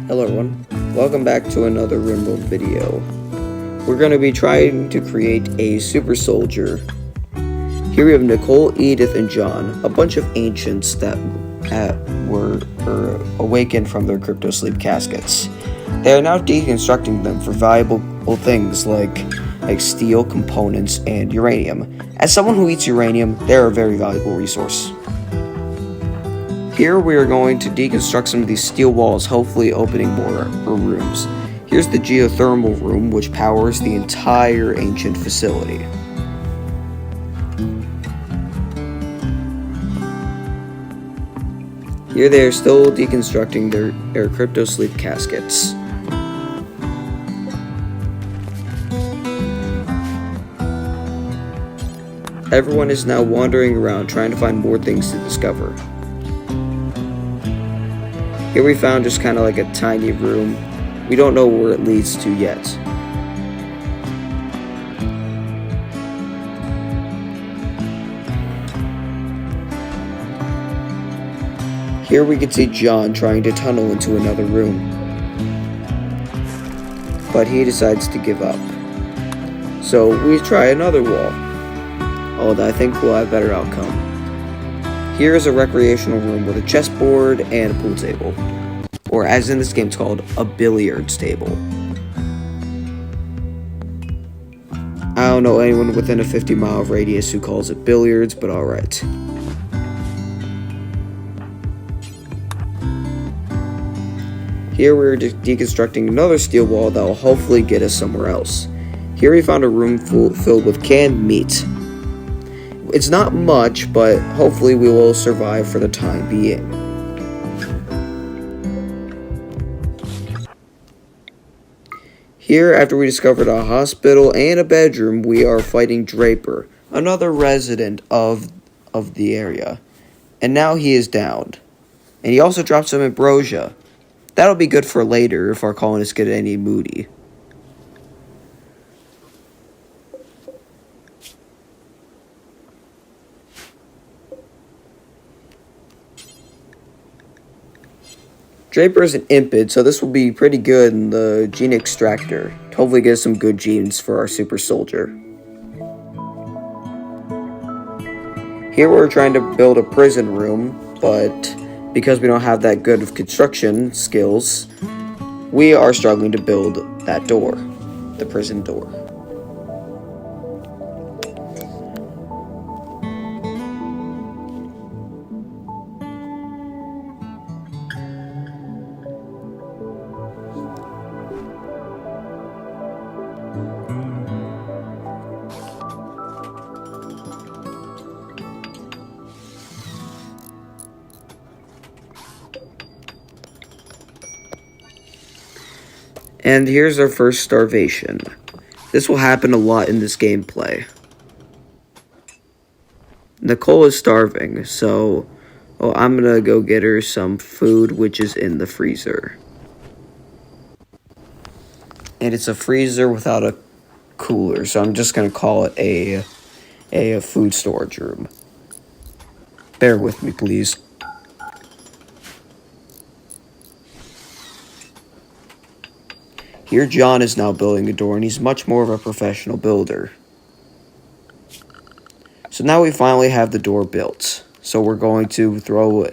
Hello everyone, welcome back to another Rimworld video. We're going to be trying to create a super soldier. Here we have Nicole, Edith, and John, a bunch of ancients that were awakened from their crypto sleep caskets. They are now deconstructing them for valuable things like steel, components, and uranium. As someone who eats uranium, they're a very valuable resource. Here we are going to deconstruct some of these steel walls, hopefully opening more rooms. Here's the geothermal room, which powers the entire ancient facility. Here they are still deconstructing their crypto sleep caskets. Everyone is now wandering around trying to find more things to discover. Here we found just kind of like a tiny room. We don't know where it leads to yet. Here we can see John trying to tunnel into another room. But he decides to give up. So we try another wall. Although I think we'll have a better outcome. Here is a recreational room with a chessboard and a pool table. Or as in this game it's called, a billiards table. I don't know anyone within a 50-mile radius who calls it billiards, but alright. Here we're deconstructing another steel wall that will hopefully get us somewhere else. Here we found a room filled with canned meat. It's not much, but hopefully we will survive for the time being. Here, after we discovered a hospital and a bedroom, we are fighting Draper, another resident of the area. And now he is downed. And he also dropped some ambrosia. That'll be good for later if our colonists get any moody. Draper is an impid, so this will be pretty good in the gene extractor to hopefully get some good genes for our super soldier. Here we're trying to build a prison room, but because we don't have that good of construction skills, we are struggling to build that door, the prison door. And here's our first starvation. This will happen a lot in this gameplay. Nicole is starving, so I'm gonna go get her some food, which is in the freezer. And it's a freezer without a cooler, so I'm just gonna call it a food storage room. Bear with me, please. Here John is now building a door, and he's much more of a professional builder. So now we finally have the door built. So we're going to throw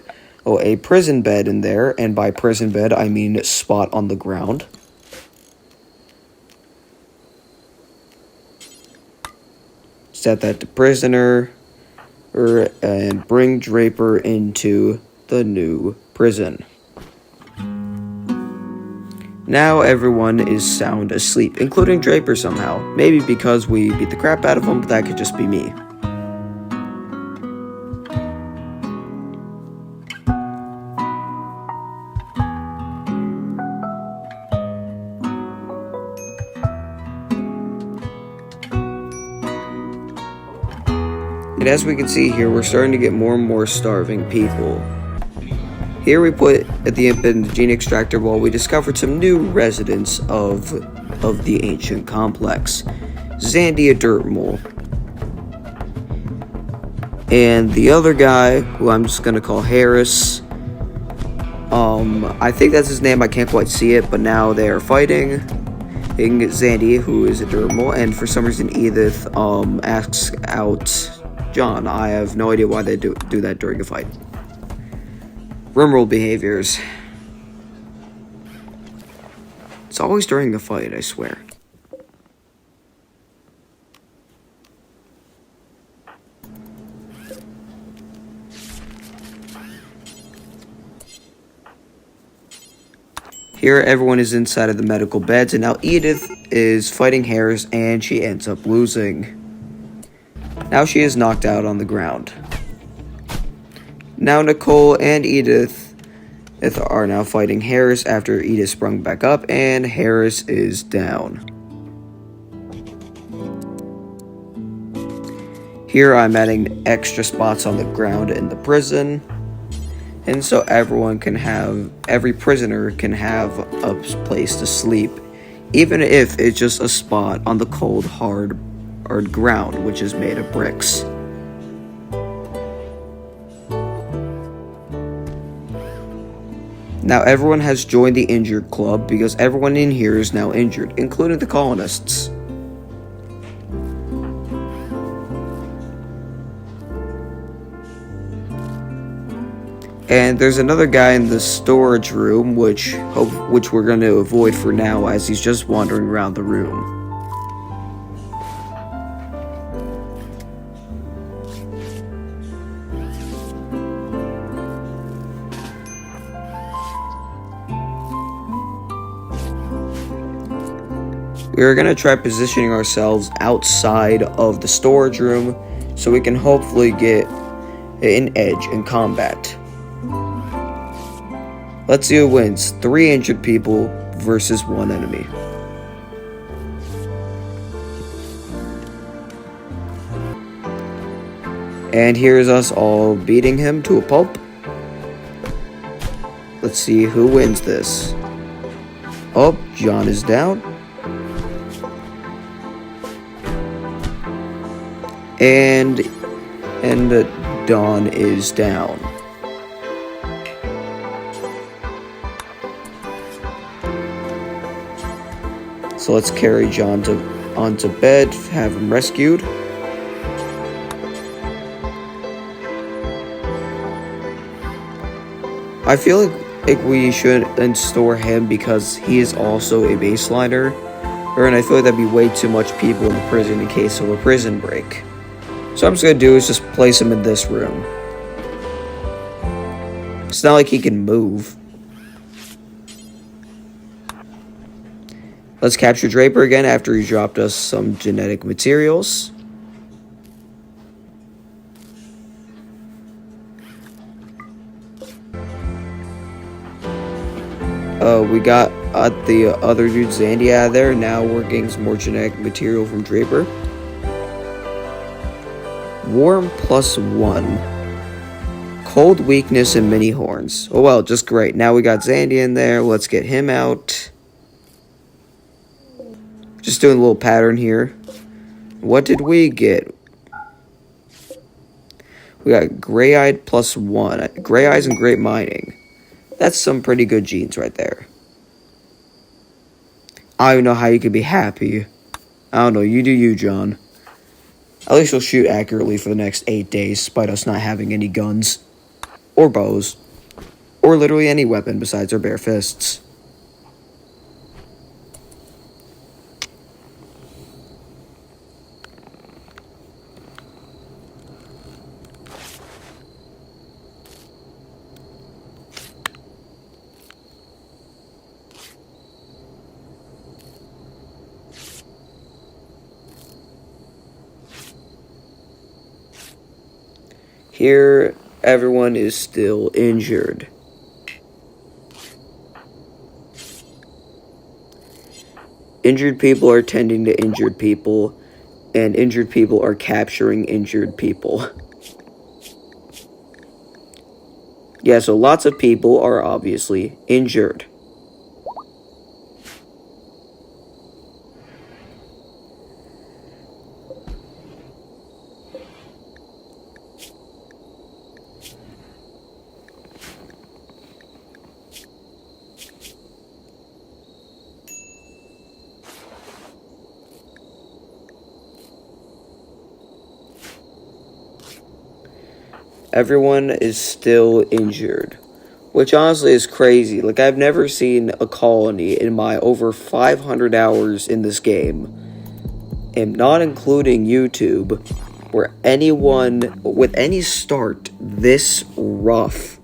a prison bed in there, and by prison bed I mean spot on the ground. Set that to prisoner, and bring Draper into the new prison. Now everyone is sound asleep, including Draper somehow. Maybe because we beat the crap out of him, but that could just be me. And as we can see here, we're starting to get more and more starving people. Here we put the imp in the gene extractor while we discovered some new residents of the ancient complex. Zandia Dirtmole. And the other guy, who I'm just going to call Harris, I think that's his name, I can't quite see it, but now they are fighting Zandy, who is a dermal, and for some reason Edith, asks out John. I have no idea why they do that during a fight. Rimworld behaviors. It's always during the fight, I swear. Here, everyone is inside of the medical beds, and now Edith is fighting Harris, and she ends up losing. Now she is knocked out on the ground. Now Nicole and Edith are now fighting Harris after Edith sprung back up, and Harris is down. Here, I'm adding extra spots on the ground in the prison. And so every prisoner can have a place to sleep, even if it's just a spot on the cold, hard ground, which is made of bricks. Now everyone has joined the injured club because everyone in here is now injured, including the colonists. And there's another guy in the storage room, which we're going to avoid for now, as he's just wandering around the room. We're going to try positioning ourselves outside of the storage room, so we can hopefully get an edge in combat. Let's see who wins. 3 injured people versus 1 enemy. And here's us all beating him to a pulp. Let's see who wins this. Oh, John is down. And Dawn is down. So let's carry John onto bed, have him rescued. I feel like we should install him because he is also a baseliner. And I feel like that'd be way too much people in the prison in case of a prison break. So what I'm just going to do is just place him in this room. It's not like he can move. Let's capture Draper again after he dropped us some genetic materials. We got the other dude, Zandy, out of there. Now we're getting some more genetic material from Draper. Warm +1. Cold, weakness, and mini horns. Oh well, just great. Now we got Zandy in there. Let's get him out. Just doing a little pattern here. What did we get? We got gray-eyed +1. Gray eyes and great mining. That's some pretty good genes right there. I don't even know how you could be happy. I don't know, you do you, John. At least you'll shoot accurately for the next 8 days, despite us not having any guns. Or bows. Or literally any weapon besides our bare fists. Here, everyone is still injured. Injured people are tending to injured people, and injured people are capturing injured people. Yeah, so lots of people are obviously injured. everyone is still injured, which honestly is crazy. Like, I've never seen a colony in my over 500 hours in this game, and not including YouTube, where anyone with any start this rough.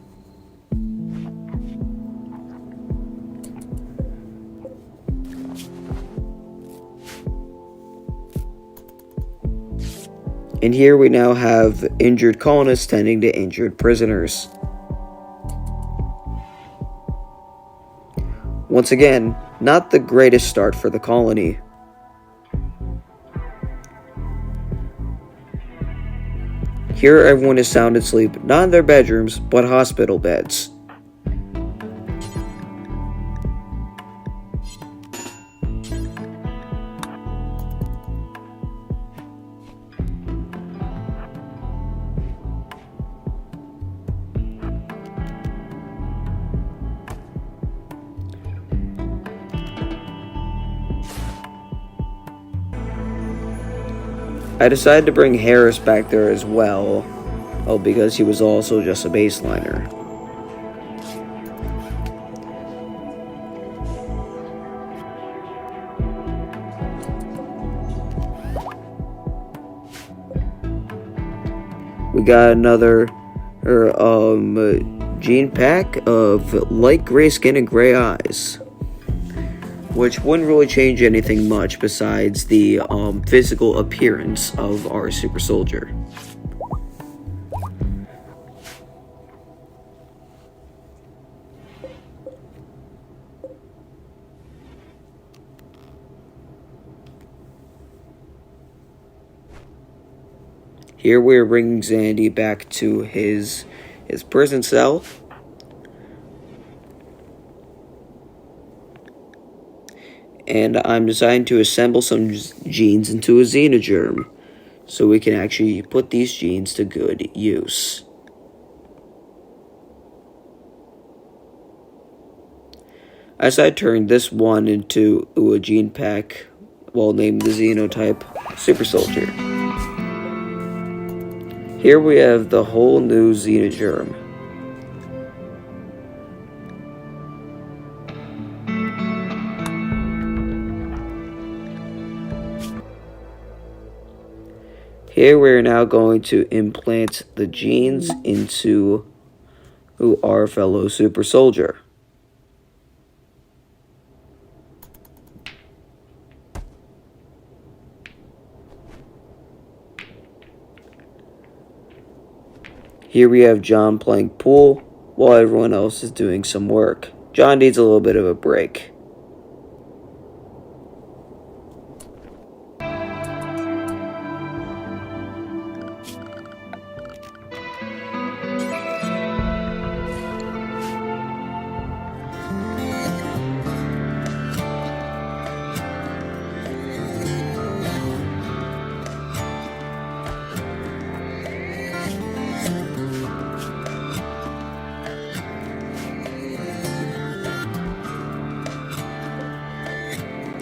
And here we now have injured colonists tending to injured prisoners. Once again, not the greatest start for the colony. Here everyone is sound asleep, not in their bedrooms, but hospital beds. I decided to bring Harris back there as well. Oh, because he was also just a baseliner. We got another gene pack of light gray skin and gray eyes, which wouldn't really change anything much besides the physical appearance of our super soldier. Here we are bringing Zandy back to his prison cell. And I'm deciding to assemble some genes into a Xenogerm, so we can actually put these genes to good use. As I turn this one into a gene pack, well, named the Xenotype Supersoldier. Here we have the whole new Xenogerm. Here we are now going to implant the genes into our fellow super soldier. Here we have John playing pool while everyone else is doing some work. John needs a little bit of a break.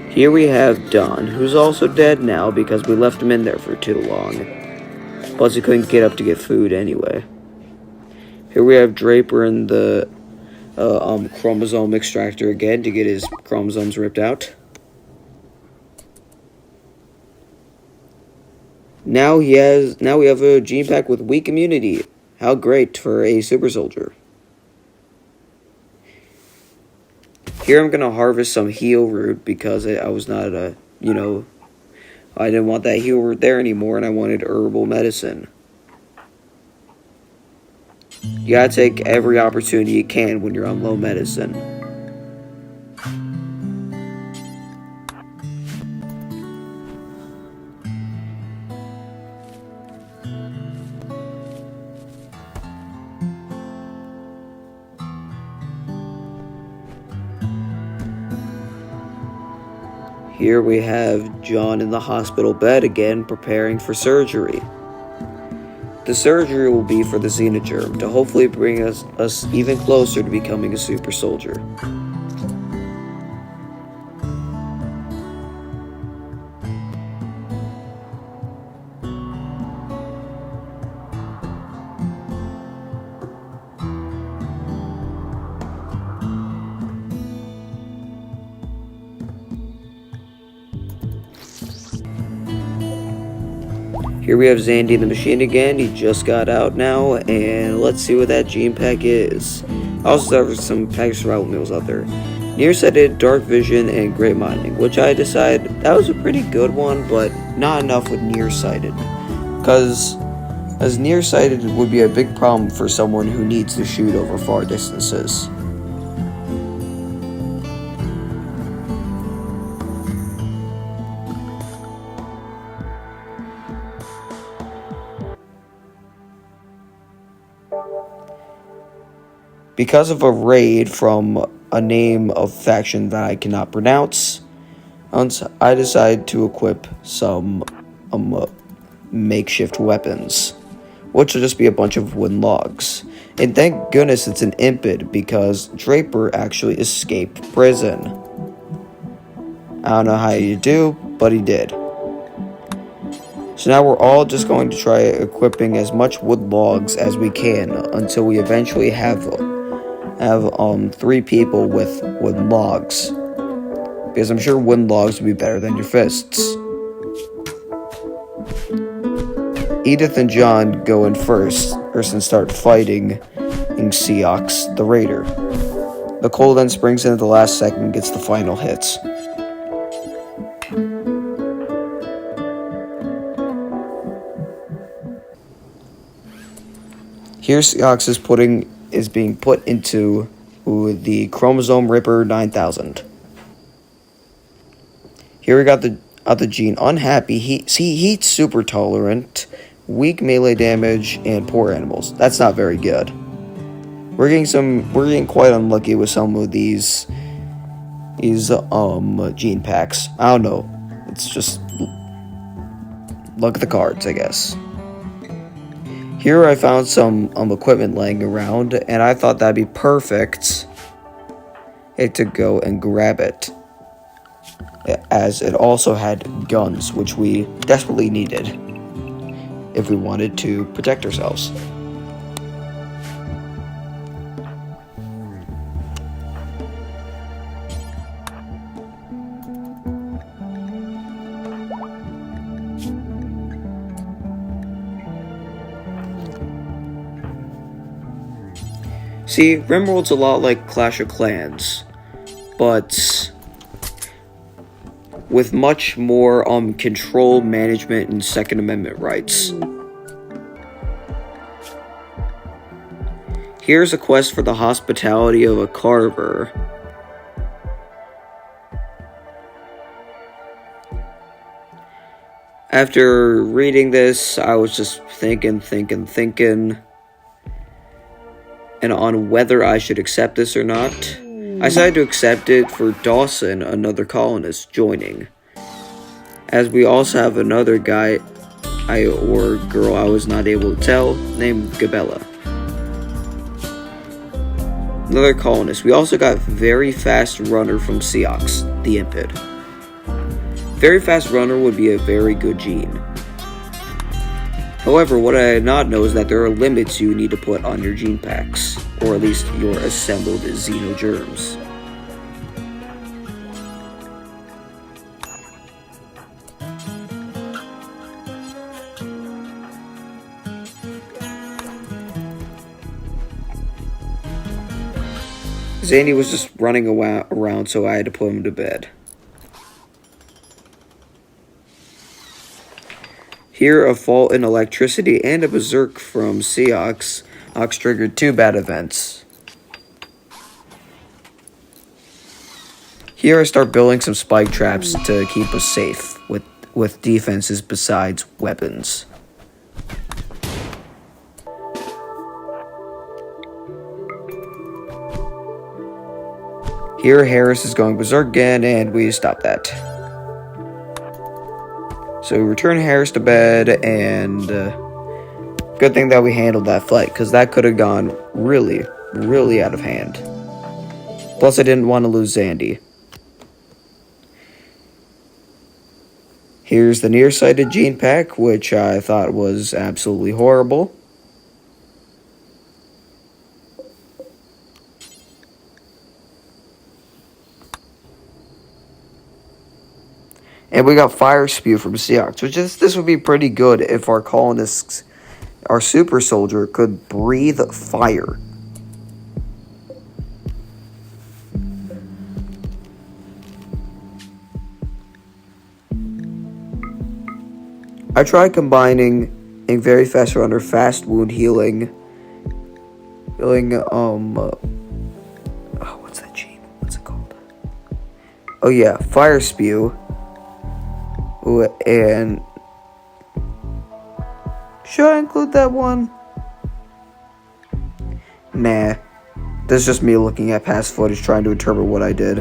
Here we have Don, who's also dead now because we left him in there for too long. Plus he couldn't get up to get food anyway. Here we have Draper in the chromosome extractor again to get his chromosomes ripped out. Now we have a gene pack with weak immunity. How great for a super soldier. Here I'm going to harvest some heal root because I was not I didn't want that heal root there anymore and I wanted herbal medicine. You gotta take every opportunity you can when you're on low medicine. Here we have John in the hospital bed again, preparing for surgery. The surgery will be for the Xenogerm, to hopefully bring us even closer to becoming a super soldier. Here we have Zandy the machine again. He just got out now, and let's see what that gene pack is. I also have some packaged survival meals out there. Nearsighted, dark vision, and great mining, which I decided that was a pretty good one, but not enough with nearsighted. Because as nearsighted would be a big problem for someone who needs to shoot over far distances. Because of a raid from a name of faction that I cannot pronounce, I decided to equip some makeshift weapons, which will just be a bunch of wooden logs. And thank goodness it's an impid, because Draper actually escaped prison. I don't know how you do, but he did. So now we're all just going to try equipping as much wood logs as we can until we eventually have 3 people with wooden logs. Because I'm sure wooden logs would be better than your fists. Edith and John go in first and start fighting in Seox, the raider. Nicole then springs in at the last second and gets the final hits. Here Seox is being put into the Chromosome Ripper 9000. Here we got the gene Unhappy. Heat's super tolerant, weak melee damage, and poor animals. That's not very good. We're getting quite unlucky with some of these gene packs. I don't know. It's just luck of the cards, I guess. Here I found some equipment laying around, and I thought that'd be perfect to go and grab it, as it also had guns, which we desperately needed if we wanted to protect ourselves. See, Rimworld's a lot like Clash of Clans, but with much more control, management, and Second Amendment rights. Here's a quest for the hospitality of a carver. After reading this, I was just thinking, and on whether I should accept this or not. I decided to accept it for Dawson, another colonist, joining. As we also have another guy, or girl I was not able to tell, named Gabella. Another colonist. We also got Very Fast Runner from Seox, the Impid. Very Fast Runner would be a very good gene. However, what I did not know is that there are limits you need to put on your gene packs, or at least your assembled xenogerms. Zandy was just running around, so I had to put him to bed. Here, a fault in electricity and a berserk from Seox. Ox triggered 2 bad events. Here I start building some spike traps to keep us safe with defenses besides weapons. Here Harris is going berserk again, and we stop that. So we return Harris to bed, and good thing that we handled that fight, because that could have gone really, really out of hand. Plus, I didn't want to lose Zandy. Here's the nearsighted gene pack, which I thought was absolutely horrible. And we got Fire Spew from Seahawks, which is, this would be pretty good if our colonists, our super soldier, could breathe fire. I tried combining a very fast runner, fast wound healing, what's that gene? What's it called? Oh yeah, Fire Spew. And should I include that one? Nah. This is just me looking at past footage trying to determine what I did.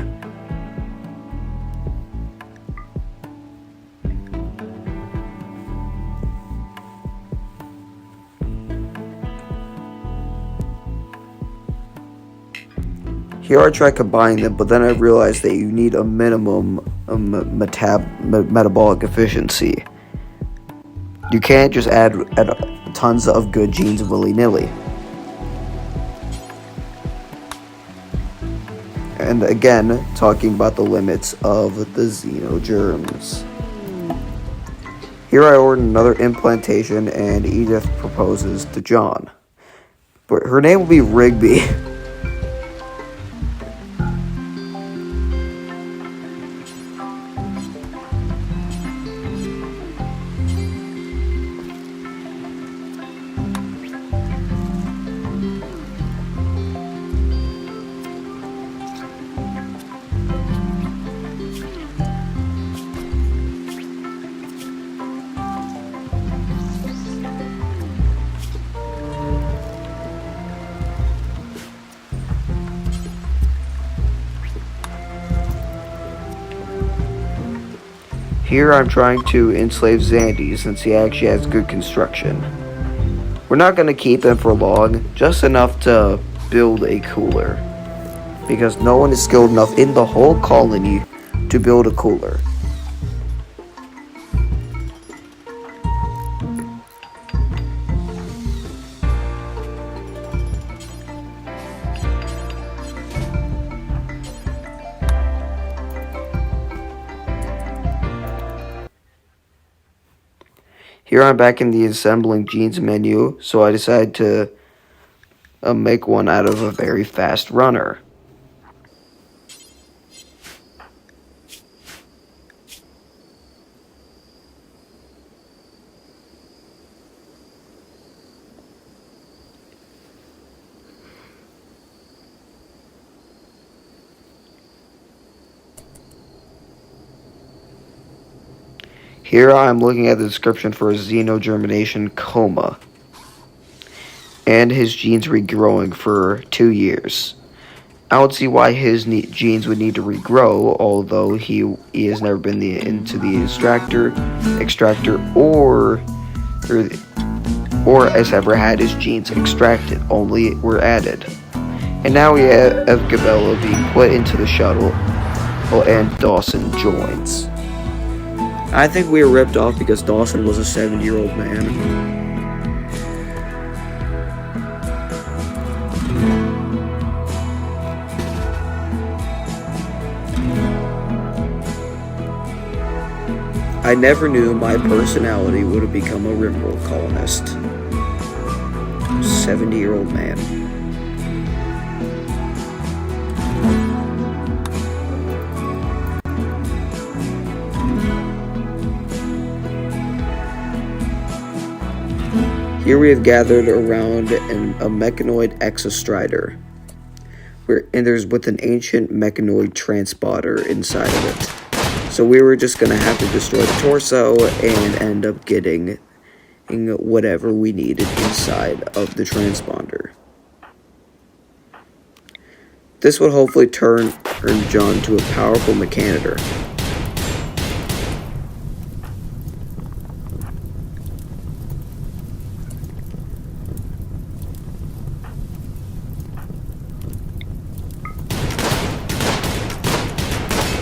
Here I tried combining them, but then I realized that you need a minimum metabolic efficiency. You can't just add tons of good genes willy-nilly. And again, talking about the limits of the xenogerms. Here I ordered another implantation, and Edith proposes to John. But her name will be Rigby. Here I'm trying to enslave Zandy since he actually has good construction. We're not going to keep him for long, just enough to build a cooler. Because no one is skilled enough in the whole colony to build a cooler. Here I'm back in the assembling genes menu, so I decided to make one out of a very fast runner. Here I'm looking at the description for a xenogermination coma. And his genes regrowing for 2 years. I don't see why his genes would need to regrow, although he has never been into the extractor, or has ever had his genes extracted, only were added. And now we have Gabella being put into the shuttle, and Dawson joins. I think we were ripped off because Dawson was a 70-year-old man. I never knew my personality would have become a Rimworld colonist. 70-year-old man. Here we have gathered around a mechanoid exostrider, and there's with an ancient mechanoid transporter inside of it. So we were just gonna have to destroy the torso and end up getting whatever we needed inside of the transponder. This would hopefully turn John to a powerful mechanitor.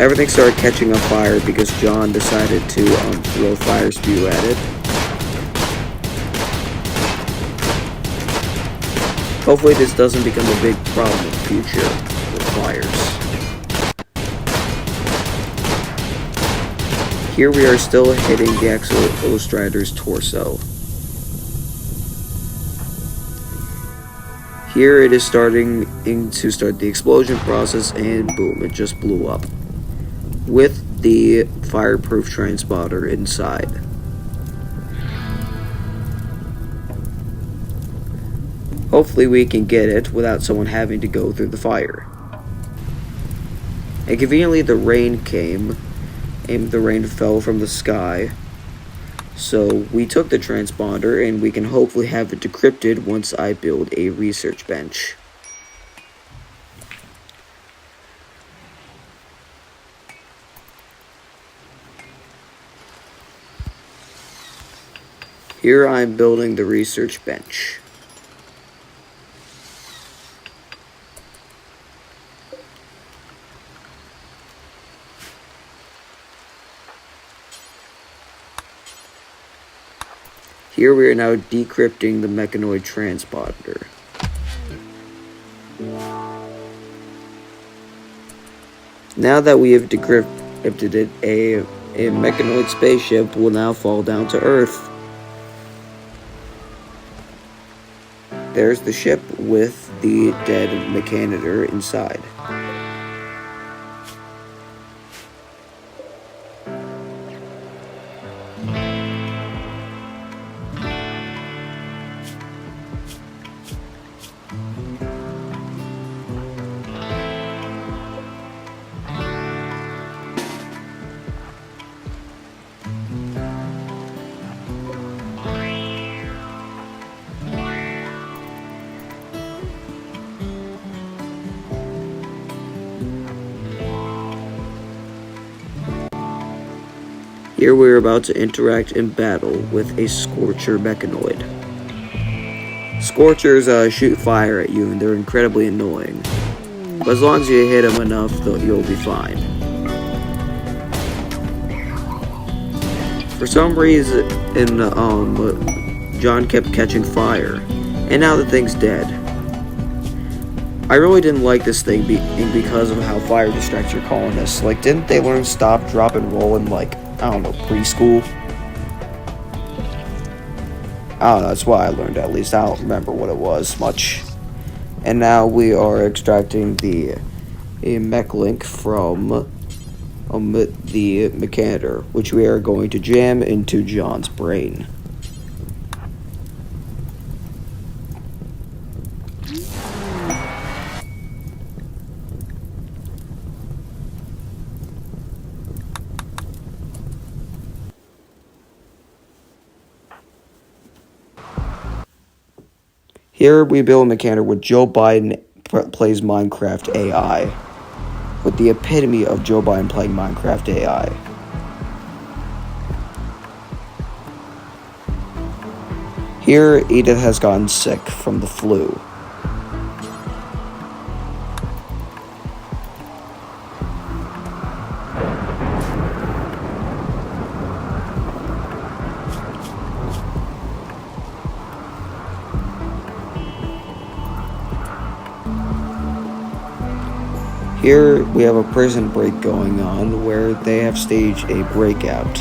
Everything started catching on fire because John decided to throw Fire Spew at it. Hopefully this doesn't become a big problem in the future with fires. Here we are still hitting the Axel Illustrator's torso. Here it is starting to start the explosion process, and boom, it just blew up. With the fireproof transponder inside. Hopefully we can get it without someone having to go through the fire. And conveniently the rain came, and the rain fell from the sky. So we took the transponder and we can hopefully have it decrypted once I build a research bench. Here I'm building the research bench. Here we are now decrypting the mechanoid transponder. Now that we have decrypted it, a mechanoid spaceship will now fall down to Earth. There's the ship with the dead mechanitor inside. Here we are about to interact in battle with a Scorcher mechanoid. Scorchers shoot fire at you and they're incredibly annoying. But as long as you hit them enough, you'll be fine. For some reason, John kept catching fire, and now the thing's dead. I really didn't like this thing because of how fire distracts your colonists. Like, didn't they learn stop, drop, and roll in, like, I don't know, preschool? I don't know, that's what I learned at least. I don't remember what it was much. And now we are extracting the mech link from the mechanitor, which we are going to jam into John's brain. Here we build a mechanitor with Joe Biden plays Minecraft AI. With the epitome of Joe Biden playing Minecraft AI. Here, Edith has gotten sick from the flu. Here we have a prison break going on where they have staged a breakout.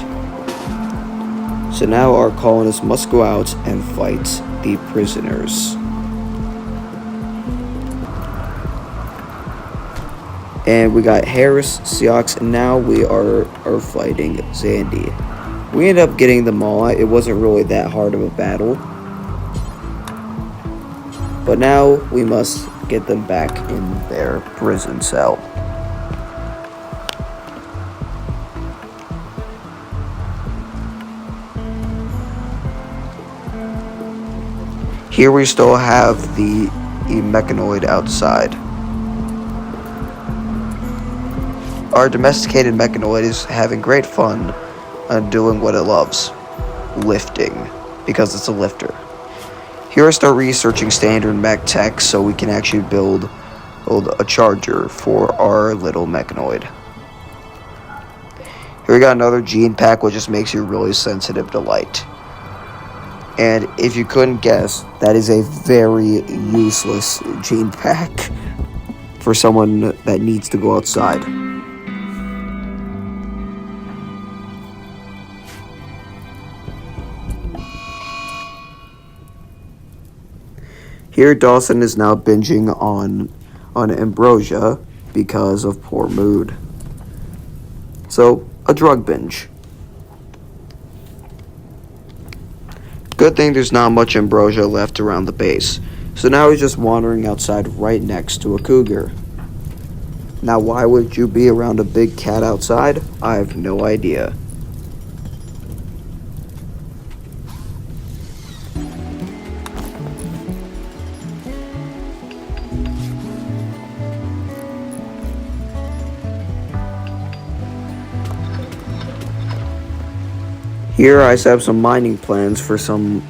So now our colonists must go out and fight the prisoners. And we got Harris, Seox, and now we are fighting Zandy. We ended up getting them all. It wasn't really that hard of a battle. But now we must get them back in their prison cell. Here we still have the mechanoid outside. Our domesticated mechanoid is having great fun doing what it loves, lifting, because it's a lifter. Here I start researching standard mech tech so we can actually build a charger for our little mechanoid. Here we got another gene pack which just makes you really sensitive to light. And if you couldn't guess, that is a very useless gene pack for someone that needs to go outside. Here Dawson is now binging on ambrosia because of poor mood. So, a drug binge. Good thing there's not much ambrosia left around the base, so now he's just wandering outside right next to a cougar. Now why would you be around a big cat outside? I have no idea. Here I set up some mining plans for some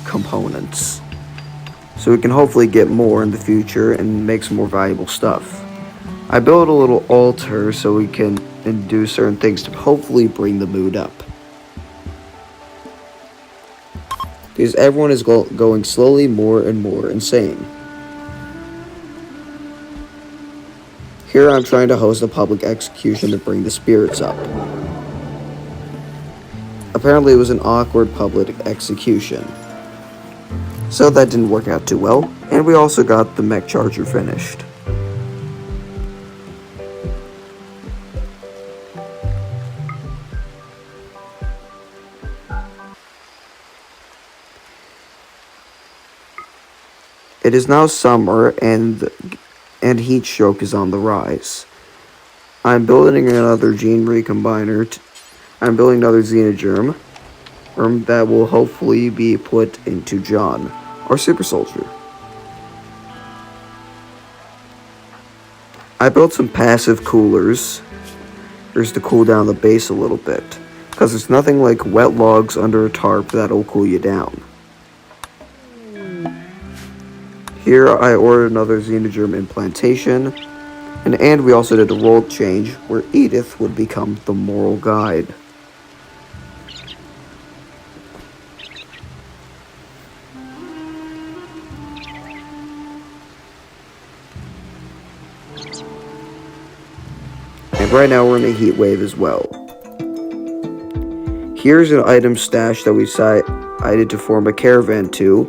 components, so we can hopefully get more in the future and make some more valuable stuff. I built a little altar so we can do certain things to hopefully bring the mood up. Because everyone is going slowly more and more insane. Here I'm trying to host a public execution to bring the spirits up. Apparently it was an awkward public execution, so that didn't work out too well, and we also got the mech charger finished. It is now summer and heat stroke is on the rise. I'm building another gene recombiner. I'm building another Xenogerm that will hopefully be put into John, our Supersoldier. I built some passive coolers to cool down the base a little bit, because there's nothing like wet logs under a tarp that'll cool you down. Here I ordered another Xenogerm implantation, and we also did a role change where Edith would become the moral guide. And right now we're in a heat wave as well. Here's an item stash that we decided to form a caravan to,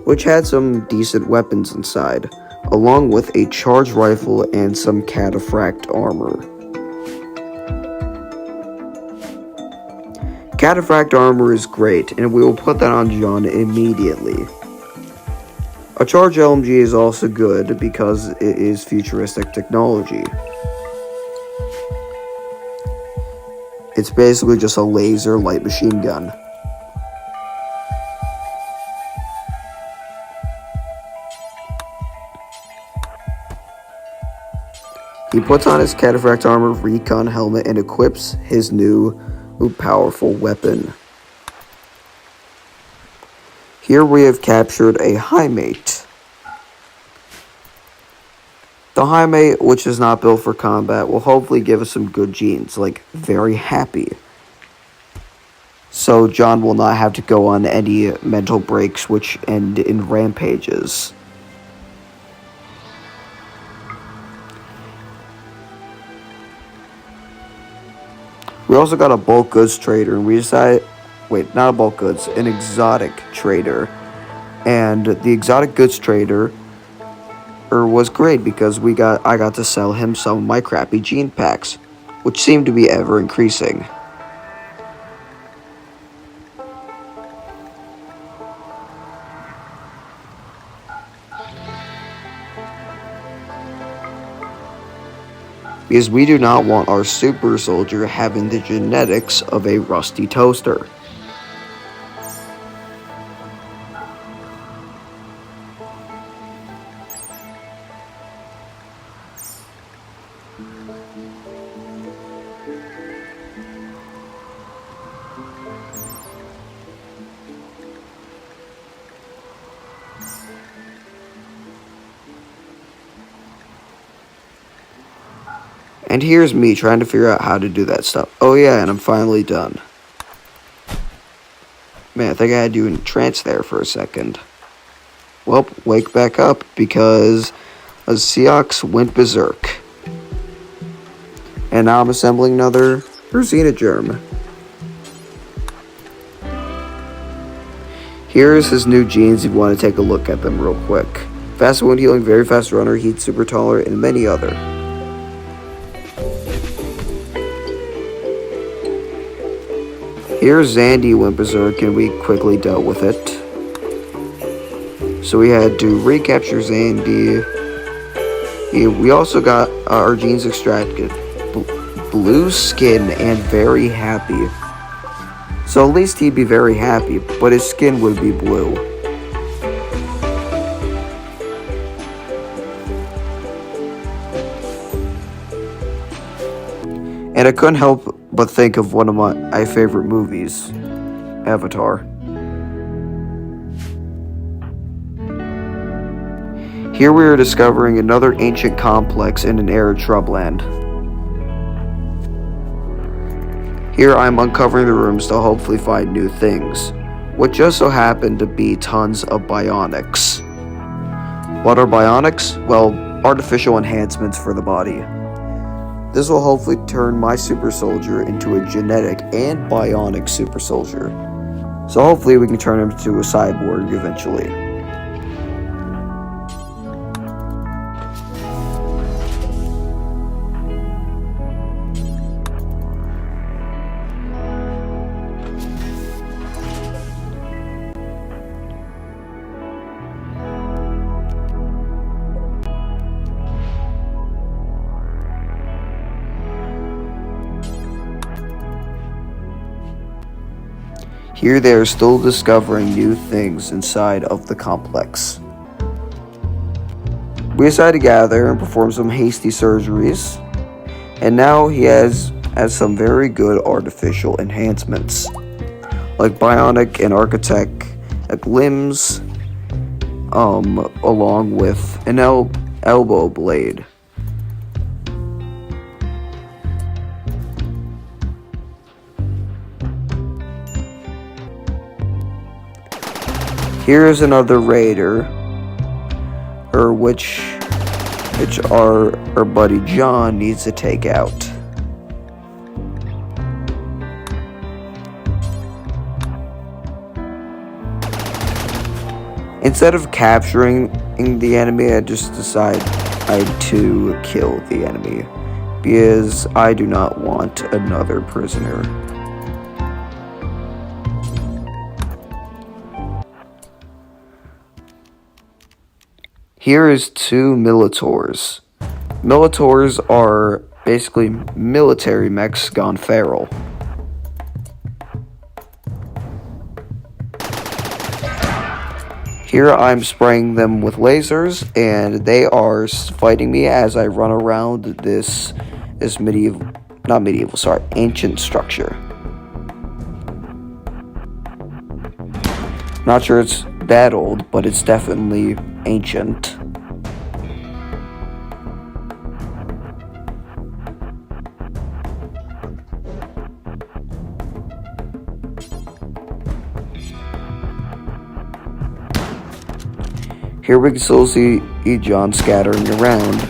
which had some decent weapons inside, along with a charge rifle and some cataphract armor. Cataphract armor is great, and we will put that on John immediately. A charge LMG is also good because it is futuristic technology. It's basically just a laser light machine gun. He puts on his cataphract armor, recon helmet, and equips his new powerful weapon. Here we have captured a Highmate. The Highmate, which is not built for combat, will hopefully give us some good genes, like very happy. So John will not have to go on any mental breaks which end in rampages. We also got a bulk goods trader, and we decided, not a bulk goods, an exotic trader. And the exotic goods trader was great because I got to sell him some of my crappy gene packs, which seem to be ever increasing. Because we do not want our super soldier having the genetics of a rusty toaster. And here's me trying to figure out how to do that stuff. Oh yeah, and I'm finally done. Man, I think I had you in trance there for a second. Well, wake back up because a Seox went berserk. And now I'm assembling another Xenogerm. Here's his new genes if you want to take a look at them real quick. Fast wound healing, very fast runner, heat super tolerant, and many other. Here's Zandy went berserk and we quickly dealt with it. So we had to recapture Zandy. We also got our genes extracted. Blue skin and very happy. So at least he'd be very happy, but his skin would be blue. And I couldn't help but think of one of my favorite movies, Avatar. Here we are discovering another ancient complex in an arid shrubland. Here I am uncovering the rooms to hopefully find new things, what just so happened to be tons of bionics. What are bionics? Well, artificial enhancements for the body. This will hopefully turn my super soldier into a genetic and bionic super soldier. So hopefully we can turn him into a cyborg eventually. Here they are still discovering new things inside of the complex. We decided to gather and perform some hasty surgeries, and now he has some very good artificial enhancements, like bionic and architect limbs, along with an elbow blade. Here's another raider, which our buddy John needs to take out. Instead of capturing the enemy, I just decided to kill the enemy, because I do not want another prisoner. Here is two Militors. Militors are basically military mechs gone feral. Here I'm spraying them with lasers, and they are fighting me as I run around this ancient structure. Not sure it's that old, but it's definitely ancient. Here we can still see John scattering around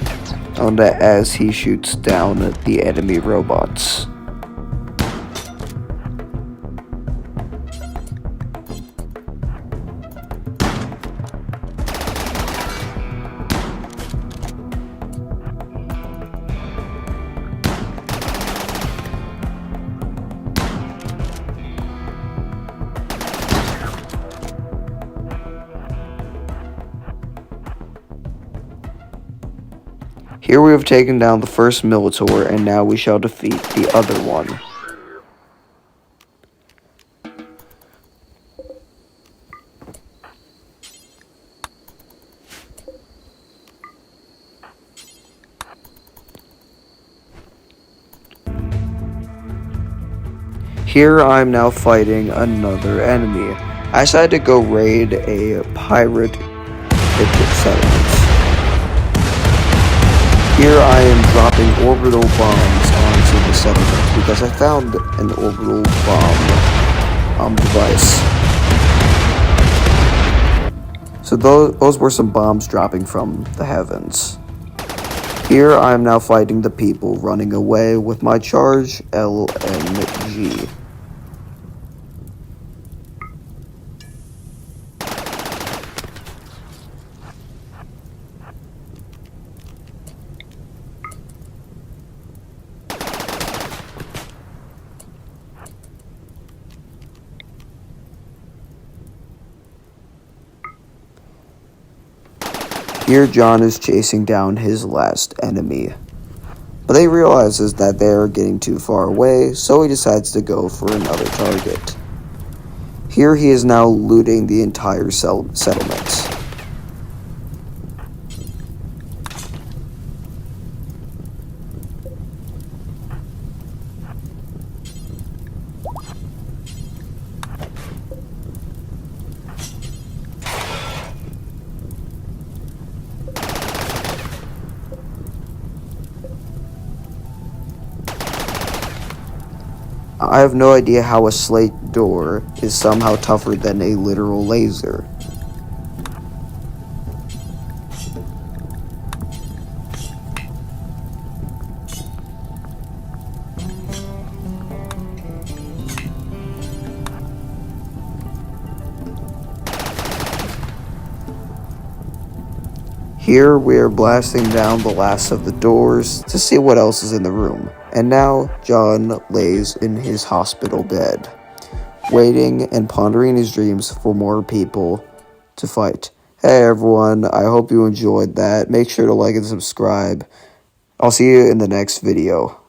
as he shoots down the enemy robots. Here we have taken down the first Militor, and now we shall defeat the other one. Here I'm now fighting another enemy. I decided to go raid a pirate settlement. Here I am dropping orbital bombs onto the settlement because I found an orbital bomb device. So those were some bombs dropping from the heavens. Here I am now fighting the people running away with my charge LMG. Here John is chasing down his last enemy. But he realizes that they are getting too far away, so he decides to go for another target. Here he is now looting the entire settlement. I have no idea how a slate door is somehow tougher than a literal laser. Here we are blasting down the last of the doors to see what else is in the room. And now John lays in his hospital bed, waiting and pondering his dreams for more people to fight. Hey everyone, I hope you enjoyed that. Make sure to like and subscribe. I'll see you in the next video.